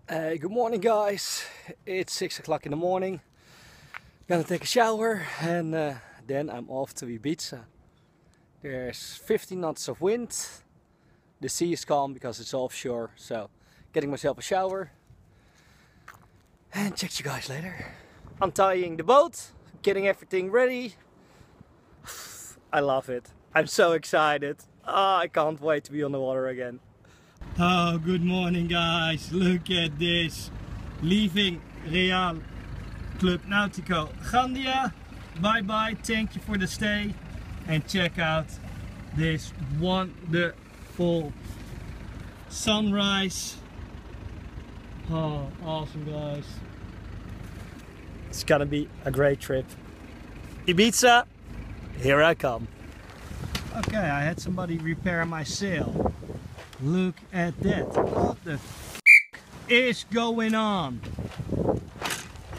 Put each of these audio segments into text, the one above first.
Good morning, guys. It's 6 o'clock in the morning. Gonna take a shower and then I'm off to Ibiza. There's 15 knots of wind. The sea is calm because it's offshore, so getting myself a shower and check you guys later. Untying the boat, getting everything ready. I love it. I'm so excited. I can't wait to be on the water again. Oh, good morning, guys. Look at this. Leaving Real Club Nautico Gandia. Bye bye, thank you for the stay. And check out this wonderful sunrise. Oh, awesome, guys. It's gonna be a great trip. Ibiza, here I come. Okay, I had somebody repair my sail. Look at that. What the f is going on?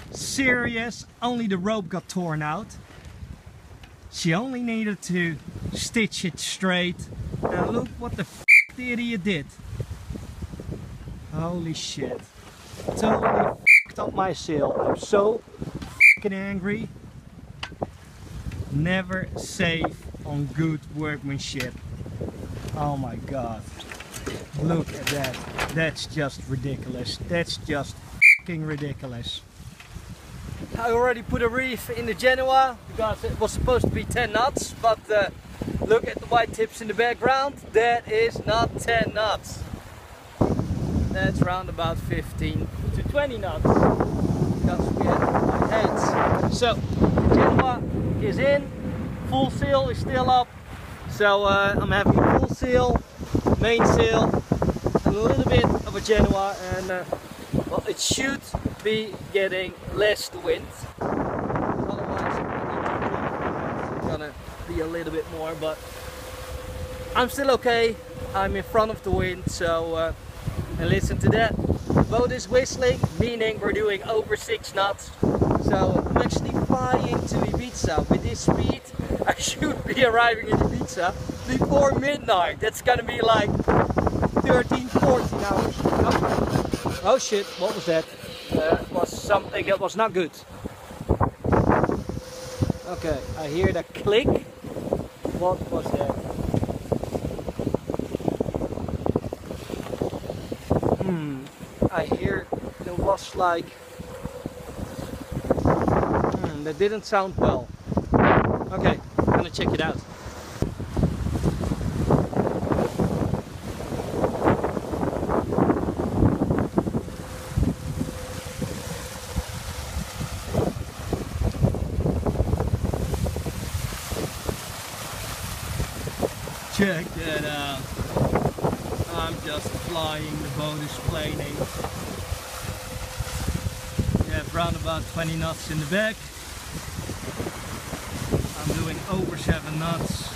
Serious? Only the rope got torn out. She only needed to stitch it straight. And look what the f the idiot did. Holy shit. Totally f***ed up my sail. I'm so f***ing angry. Never safe on good workmanship. Oh my god. Look at that. That's just ridiculous. That's just f***ing ridiculous. I already put a reef in the Genoa because it was supposed to be 10 knots, but look at the white tips in the background. That is not 10 knots. That's around about 15 to 20 knots because we had my hands. So Genoa is in, full sail is still up. So I'm having a full sail, main sail, a little bit of a Genoa, and well, it should be getting less the wind. Otherwise it's gonna be a little bit more, but I'm still okay. I'm in front of the wind, so and listen to that. The boat is whistling, meaning we're doing over 6 knots. So I'm actually flying to Ibiza with this speed. I should be arriving in Ibiza before midnight. That's gonna be like 13, 14 hours. Oh shit, what was that? Was something that was not good. Okay, I hear the click. What was that? I hear there was like... that didn't sound well. Okay, I'm gonna check it out. Check that out. I'm just flying, the boat is planing. We have around about 20 knots in the back. I'm doing over 7 knots.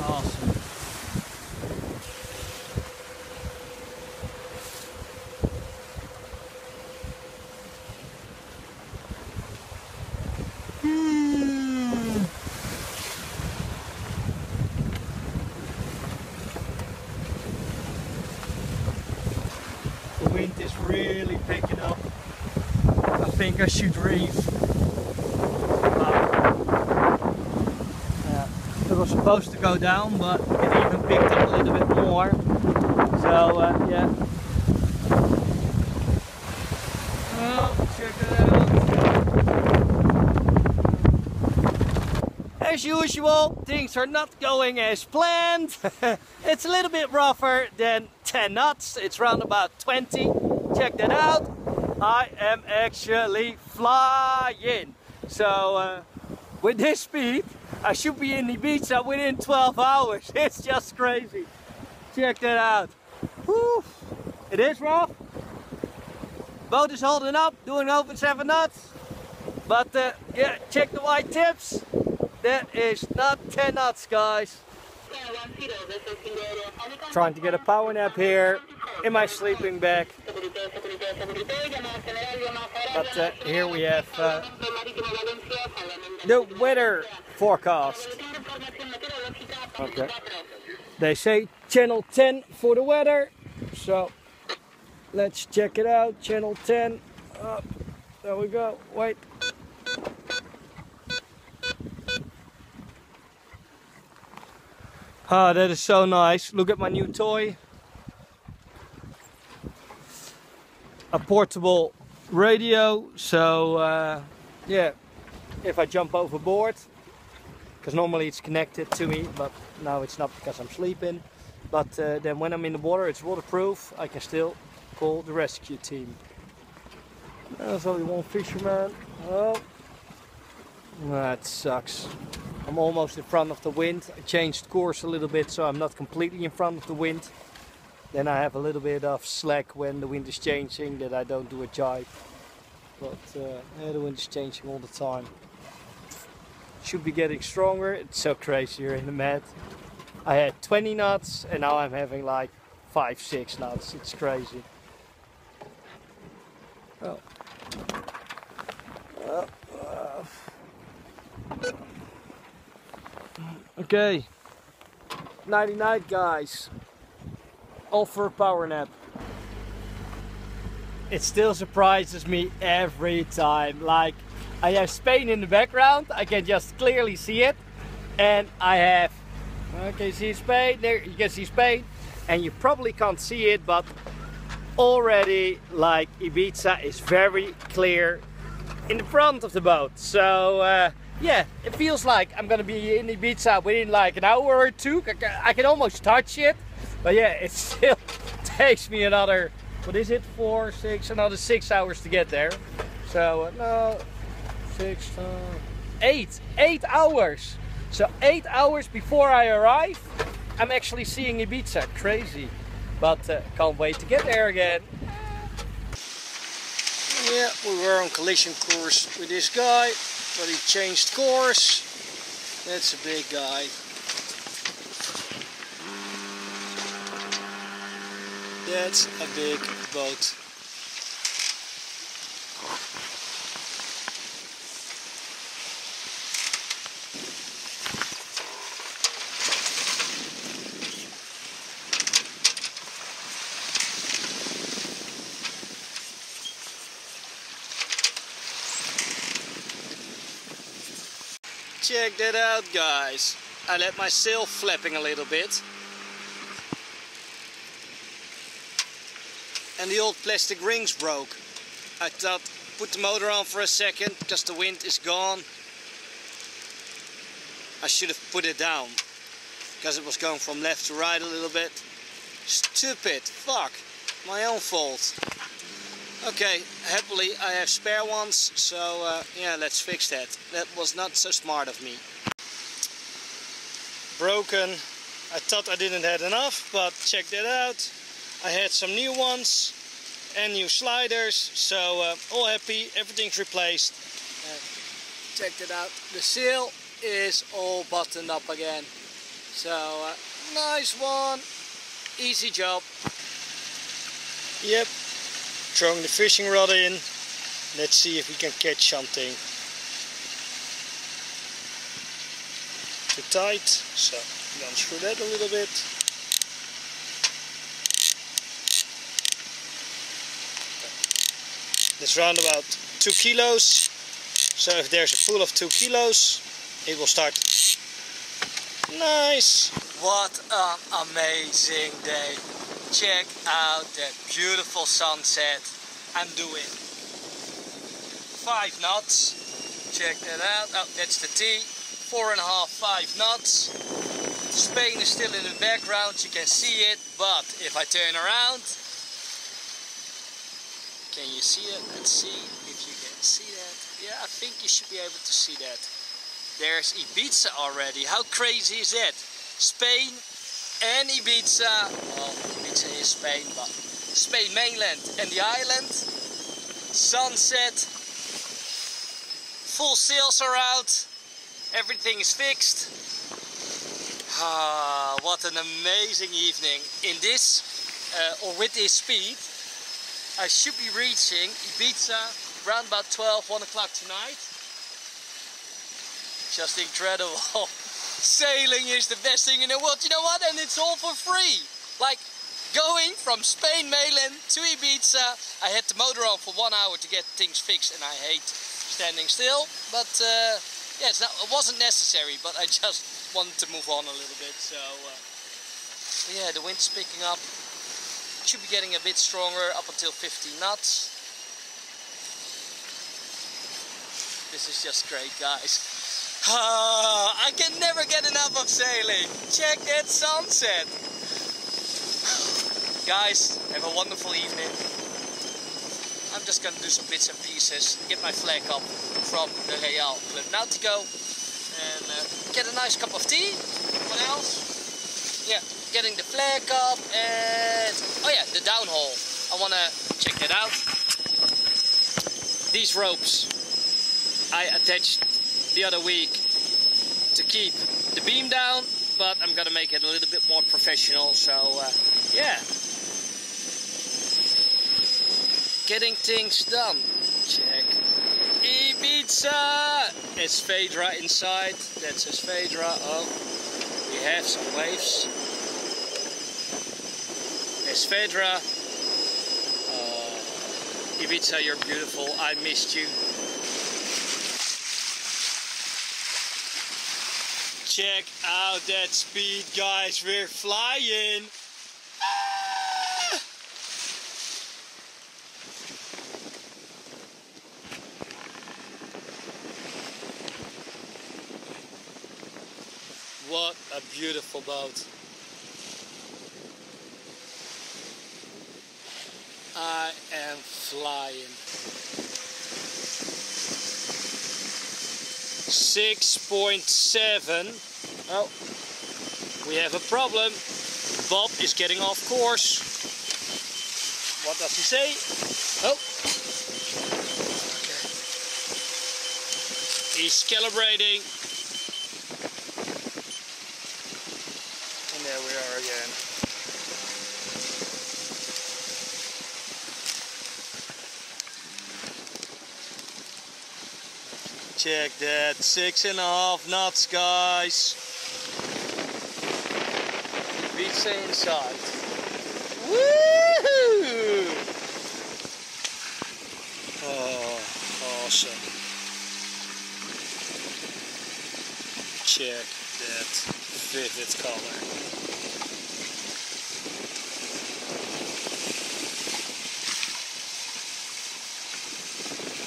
Awesome. The wind is really picking up. I think I should reef. It was supposed to go down, but it even picked up a little bit more. So yeah. Oh, check it out. As usual, things are not going as planned. It's a little bit rougher than 10 knots. It's around about 20. Check that out. I am actually flying. So with this speed, I should be in Ibiza within 12 hours. It's just crazy. Check that out. Whew. It is rough. Boat is holding up, doing over 7 knots. But yeah, check the white tips. That is not 10 knots, guys. Trying to get a power nap here in my sleeping bag. But here we have the weather forecast. Okay. They say channel 10 for the weather, so Let's check it out. Channel 10. There we go. Wait. Ah, that is so nice. Look at my new toy. A portable radio. So yeah, if I jump overboard, because normally it's connected to me, but now it's not because I'm sleeping. But then when I'm in the water, it's waterproof. I can still call the rescue team. There's only one fisherman. Oh, that sucks. I'm almost in front of the wind. I changed course a little bit so I'm not completely in front of the wind. Then I have a little bit of slack when the wind is changing, that I don't do a jibe. But yeah, the wind is changing all the time. Should be getting stronger. It's so crazy here in the Med. I had 20 knots and now I'm having like 5-6 knots. It's crazy. Oh. Okay. Nighty night, guys. Off for a power nap. It still surprises me every time. Like, I have Spain in the background. I can just clearly see it. And I have, okay, you see Spain? There you can see Spain. And you probably can't see it, but already like Ibiza is very clear in the front of the boat. So yeah, it feels like I'm gonna be in Ibiza within like an hour or two. I can almost touch it, but yeah, it still takes me another, what is it, 4, 6, another 6 hours to get there. So no, 6, 8 hours. So 8 hours before I arrive, I'm actually seeing Ibiza. Crazy. But can't wait to get there again. Yeah, we were on collision course with this guy, but he changed course. That's a big guy. That's a big boat. Check that out, guys. I let my sail flapping a little bit. And the old plastic rings broke. I thought, put the motor on for a second because the wind is gone. I should have put it down because it was going from left to right a little bit. Stupid, fuck, my own fault. Okay, happily I have spare ones, so yeah, let's fix that. That was not so smart of me. Broken. I thought I didn't have enough, but check that out. I had some new ones and new sliders, so all happy, everything's replaced. Check that out. The sail is all buttoned up again. So nice one, easy job. Yep. Throwing the fishing rod in. Let's see if we can catch something. Too tight, so unscrew that a little bit. That's around about 2 kilos. So if there's a pool of 2 kilos, it will start. Nice! What an amazing day. Check out that beautiful sunset. I'm doing 5 knots. Check that out. Oh, that's the T. 4.5, 5 knots. Spain is still in the background. You can see it. But if I turn around, can you see it? Let's see if you can see that. Yeah, I think you should be able to see that. There's Ibiza already. How crazy is that? Spain and Ibiza. Well, Ibiza is Spain, but Spain mainland and the island. Sunset. Full sails are out. Everything is fixed. Ah, what an amazing evening. In this, or with this speed, I should be reaching Ibiza around about 12, 1 o'clock tonight. Just incredible. Sailing is the best thing in the world. You know what? And it's all for free. Like, going from Spain mainland to Ibiza. I had the motor on for 1 hour to get things fixed, and I hate standing still. But yeah, it wasn't necessary, but I just wanted to move on a little bit. So yeah, the wind's picking up. Should be getting a bit stronger, up until 50 knots. This is just great, guys. I can never get enough of sailing. Check that sunset. Guys, have a wonderful evening. I'm just gonna do some bits and pieces, get my flag up from the Real Club Nautico, and get a nice cup of tea. What else? Yeah, getting the flag up, and oh yeah, the downhaul. I wanna check that out. These ropes I attached the other week to keep the beam down, but I'm gonna make it a little bit more professional. So yeah, getting things done. Check Ibiza. It's Phaedra inside. That's his Phaedra. Oh, we have some waves. It's Phaedra. Ibiza, you're beautiful. I missed you. Check out that speed, guys. We're flying. Ah! What a beautiful boat. I am flying. 6.7. Oh, we have a problem. Bob is getting off course. What does he say? Oh. Okay. He's calibrating. And there we are again. Check that, 6.5 knots, guys. Ibiza inside. Woohoo! Oh, awesome. Check that vivid color.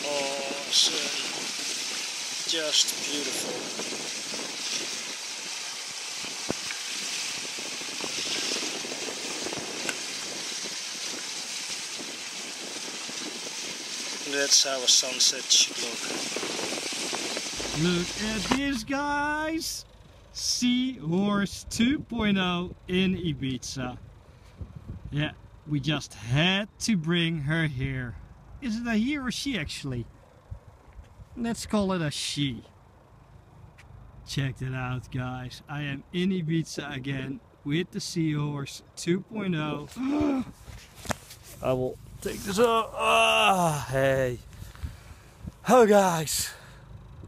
Awesome. Just beautiful. That's how a sunset should look. Look at this, guys! Seahorse 2.0 in Ibiza. Yeah, we just had to bring her here. Is it a he or she actually? Let's call it a she. Check that out, guys. I am in Ibiza again with the Seahorse 2.0. I will take this off. Ah, hey. Oh, guys.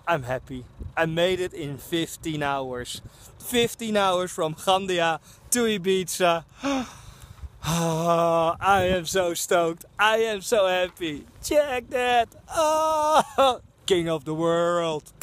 I'm happy. I made it in 15 hours. 15 hours from Gandia to Ibiza. Oh, I am so stoked. I am so happy. Check that. Oh. King of the world.